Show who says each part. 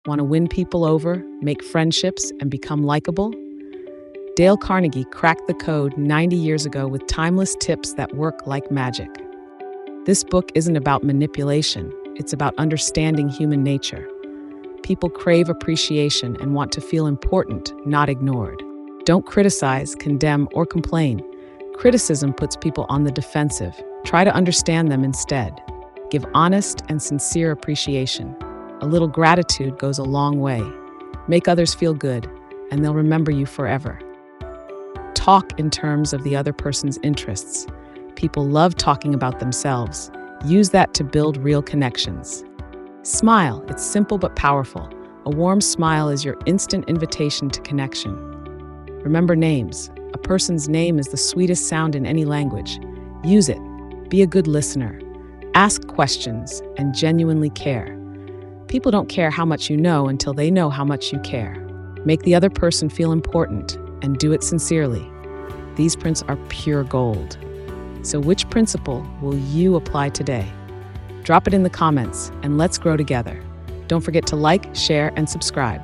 Speaker 1: Want to win people over, make friendships, and become likable? Dale Carnegie cracked the code 90 years ago with timeless tips that work like magic. This book isn't about manipulation, it's about understanding human nature. People crave appreciation and want to feel important, not ignored. Don't criticize, condemn, or complain. Criticism puts people on the defensive. Try to understand them instead. Give honest and sincere appreciation. A little gratitude goes a long way. Make others feel good, and they'll remember you forever. Talk in terms of the other person's interests. People love talking about themselves. Use that to build real connections. Smile. It's simple but powerful. A warm smile is your instant invitation to connection. Remember names. A person's name is the sweetest sound in any language. Use it. Be a good listener. Ask questions and genuinely care. People don't care how much you know until they know how much you care. Make the other person feel important and do it sincerely. These principles are pure gold. So which principle will you apply today? Drop it in the comments and let's grow together. Don't forget to like, share, and subscribe.